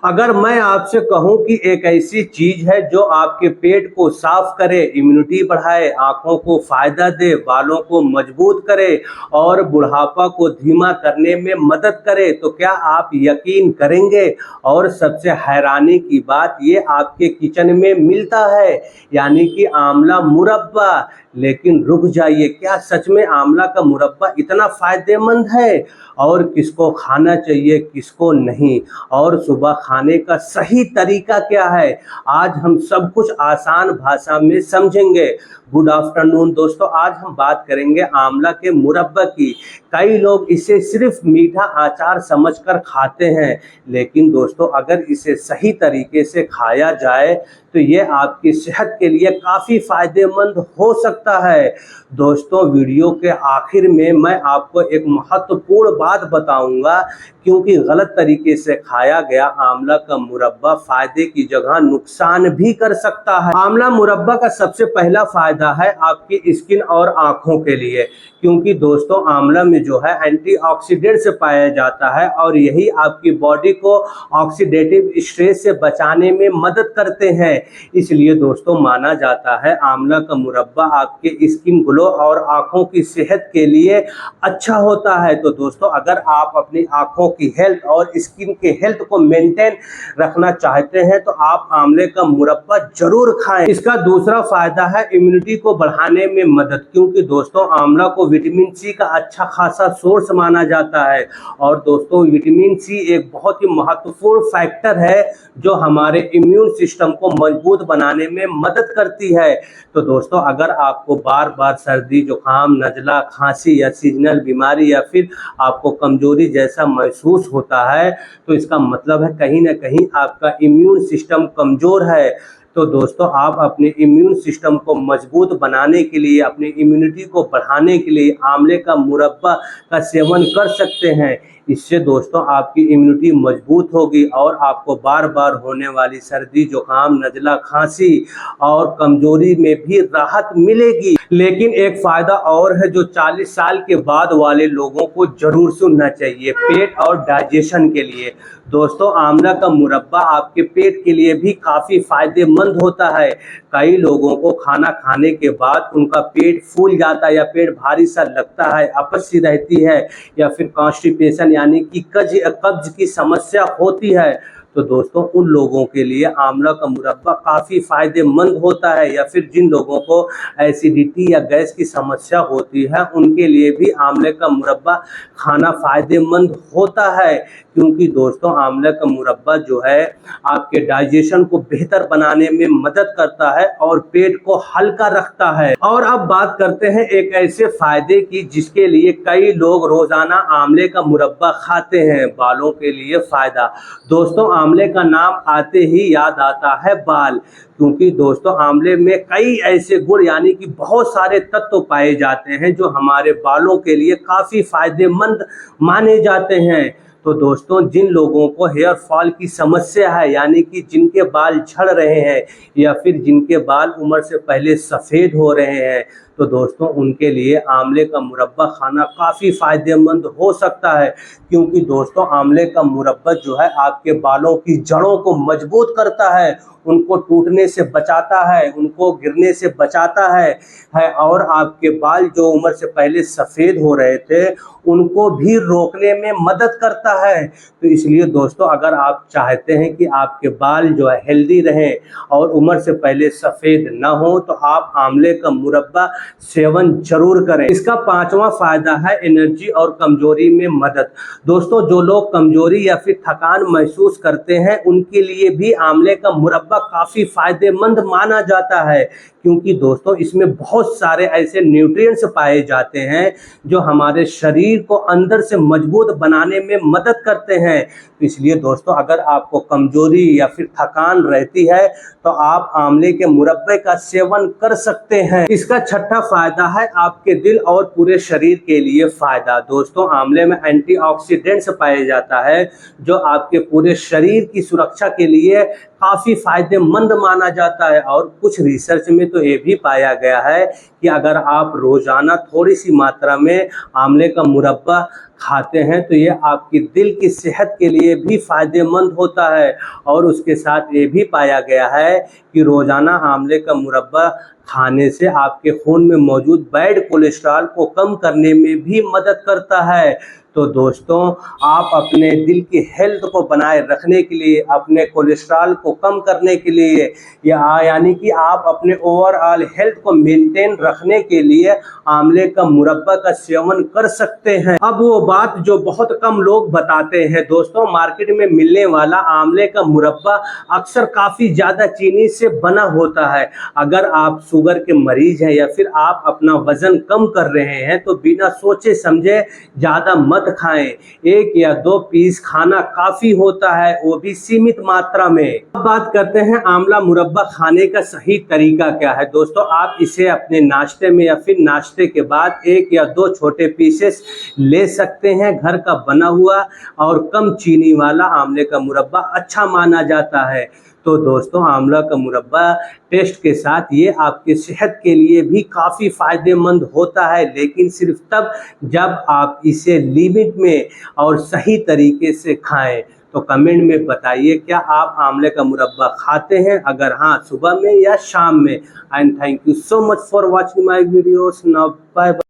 अगर मैं आपसे कहूं कि एक ऐसी चीज है जो आपके पेट को साफ करे, इम्यूनिटी बढ़ाए, आंखों को फायदा दे, बालों को मजबूत करे और बुढ़ापा को धीमा करने में मदद करे, तो क्या आप यकीन करेंगे? और सबसे हैरानी की बात, ये आपके किचन में मिलता है, यानी कि आंवला मुरब्बा। लेकिन रुक जाइए, क्या सच में आंवला का मुरब्बा इतना फायदेमंद है? और किसको खाना चाहिए, किसको नहीं, और सुबह खाने का सही तरीका क्या है, आज हम सब कुछ आसान भाषा में समझेंगे। गुड आफ्टरनून दोस्तों, आज हम बात करेंगे आंवला के मुरब्बा की। कई लोग इसे सिर्फ मीठा अचार समझकर खाते हैं, लेकिन दोस्तों अगर इसे सही तरीके से खाया जाए तो ये आपकी सेहत के लिए काफ़ी फायदेमंद हो सकता है। दोस्तों वीडियो के आखिर में मैं आपको एक महत्वपूर्ण बात बताऊंगा, क्योंकि गलत तरीके से खाया गया आंवला का मुरब्बा फायदे की जगह नुकसान भी कर सकता है। आंवला मुरब्बा का सबसे पहला फायदा है आपकी स्किन और आंखों के लिए, क्योंकि दोस्तों आंवला में जो है एंटीऑक्सीडेंट से पाया जाता है और यही आपकी बॉडी को ऑक्सीडेटिव स्ट्रेस से बचाने में मदद करते हैं। इसलिए दोस्तों माना जाता है आंवला का मुरब्बा आपके स्किन ग्लो और आंखों की सेहत के लिए अच्छा होता है। तो दोस्तों अगर आप अपनी आंखों की हेल्थ और स्किन के हेल्थ को मेंटेन रखना चाहते हैं तो आप आंवले का मुरब्बा जरूर खाएं। इसका दूसरा फायदा है इम्यूनिटी को बढ़ाने में मदद, क्योंकि दोस्तों आंवला को विटामिन सी का अच्छा खासा सोर्स माना जाता है। और दोस्तों विटामिन सी एक बहुत ही महत्वपूर्ण फैक्टर है जो हमारे इम्यून सिस्टम को मजबूत बनाने में मदद करती है। तो दोस्तों अगर आपको बार बार सर्दी, जुकाम, नजला, खांसी या सीजनल बीमारी या फिर आपको कमजोरी जैसा महसूस होता है, तो इसका मतलब है कहीं ना कहीं आपका इम्यून सिस्टम कमजोर है। तो दोस्तों आप अपने इम्यून सिस्टम को मजबूत बनाने के लिए, अपनी इम्यूनिटी को बढ़ाने के लिए आंवले का मुरब्बा का सेवन कर सकते हैं। इससे दोस्तों आपकी इम्यूनिटी मजबूत होगी और आपको बार बार होने वाली सर्दी, जुकाम, नजला, खांसी और कमजोरी में भी राहत मिलेगी। लेकिन एक फायदा और है जो 40 साल के बाद वाले लोगों को जरूर सुनना चाहिए, पेट और डाइजेशन के लिए। दोस्तों आंवला का मुरब्बा आपके पेट के लिए भी काफ़ी फायदेमंद होता है। कई लोगों को खाना खाने के बाद उनका पेट फूल जाता है या पेट भारी सा लगता है, अपच रहती है या फिर कॉन्स्टिपेशन यानी कि कब्ज की समस्या होती है। तो दोस्तों उन लोगों के लिए आंवला का मुरब्बा काफ़ी फायदेमंद होता है, या फिर जिन लोगों को एसिडिटी या गैस की समस्या होती है उनके लिए भी आंवले का मुरब्बा खाना फायदेमंद होता है। क्योंकि दोस्तों आंवले का मुरब्बा जो है आपके डाइजेशन को बेहतर बनाने में मदद करता है और पेट को हल्का रखता है। और अब बात करते हैं एक ऐसे फायदे की जिसके लिए कई लोग रोजाना आंवले का मुरब्बा खाते हैं, बालों के लिए फायदा। दोस्तों आंवले का नाम आते ही याद आता है बाल, क्योंकि दोस्तों आंवले में कई ऐसे गुण यानी कि बहुत सारे तत्व पाए जाते हैं जो हमारे बालों के लिए काफ़ी फायदेमंद माने जाते हैं। तो दोस्तों जिन लोगों को हेयर फॉल की समस्या है, यानी कि जिनके बाल झड़ रहे हैं या फिर जिनके बाल उम्र से पहले सफ़ेद हो रहे हैं, तो दोस्तों उनके लिए आंवले का मुरब्बा खाना काफ़ी फायदेमंद हो सकता है। क्योंकि दोस्तों आंवले का मुरब्बा जो है आपके बालों की जड़ों को मजबूत करता है, उनको टूटने से बचाता है, उनको गिरने से बचाता है और आपके बाल जो उम्र से पहले सफ़ेद हो रहे थे उनको भी रोकने में मदद करता है। तो इसलिए दोस्तों अगर आप चाहते हैं कि आपके बाल जो है हेल्दी रहें और उम्र से पहले सफ़ेद ना हो, तो आप आंवले का मुरब्बा सेवन जरूर करें। इसका पांचवा फायदा है एनर्जी और कमजोरी में मदद। दोस्तों जो लोग कमजोरी या फिर थकान महसूस करते हैं उनके लिए भी आंवले का मुरब्बा काफ़ी फायदेमंद माना जाता है, क्योंकि दोस्तों इसमें बहुत सारे ऐसे न्यूट्रिएंट्स पाए जाते हैं जो हमारे शरीर को अंदर से मजबूत बनाने में मदद करते हैं। तो इसलिए दोस्तों अगर आपको कमजोरी या फिर थकान रहती है तो आप आंवले के मुरब्बे का सेवन कर सकते हैं। इसका छठा फायदा है आपके दिल और पूरे शरीर के लिए फायदा। दोस्तों आंवले में एंटीऑक्सीडेंट्स पाया जाता है जो आपके पूरे शरीर की सुरक्षा के लिए काफ़ी फायदेमंद माना जाता है। और कुछ रिसर्च में तो ये भी पाया गया है कि अगर आप रोजाना थोड़ी सी मात्रा में आंवले का मुरब्बा खाते हैं तो ये आपकी दिल की सेहत के लिए भी फायदेमंद होता है। और उसके साथ ये भी पाया गया है कि रोजाना आंवले का मुरब्बा खाने से आपके खून में मौजूद बैड कोलेस्ट्रॉल को कम करने में भी मदद करता है। तो दोस्तों, आप अपने दिल की हेल्थ को बनाए रखने के लिए, अपने कोलेस्ट्रॉल को कम करने के लिए, या यानी कि आप अपने ओवरऑल हेल्थ को मेंटेन रखने के लिए आंवले का मुरब्बा का सेवन कर सकते हैं। अब वो बात जो बहुत कम लोग बताते हैं दोस्तों, मार्केट में मिलने वाला आंवले का मुरब्बा अक्सर काफ़ी ज़्यादा चीनी से बना होता है। अगर आप शुगर के मरीज हैं या फिर आप अपना वजन कम कर रहे हैं तो बिना सोचे समझे ज़्यादा मत खाएं। 1 या 2 पीस खाना काफी होता है, वो भी सीमित मात्रा में। अब बात करते हैं आंवला मुरब्बा खाने का सही तरीका क्या है। दोस्तों, आप इसे अपने नाश्ते में या फिर नाश्ते के बाद 1 या 2 छोटे पीसेस ले सकते हैं। घर का बना हुआ और कम चीनी वाला आंवले का मुरब्बा अच्छा माना जाता है। तो दोस्तों, आंवला का मुरब्बा टेस्ट के साथ ये आपकी सेहत के लिए भी काफ़ी फ़ायदेमंद होता है, लेकिन सिर्फ तब जब आप इसे लिमिट में और सही तरीके से खाएं। तो कमेंट में बताइए, क्या आप आंवले का मुरब्बा खाते हैं? अगर हाँ, सुबह में या शाम में। And thank you so much for watching my videos. Now bye bye.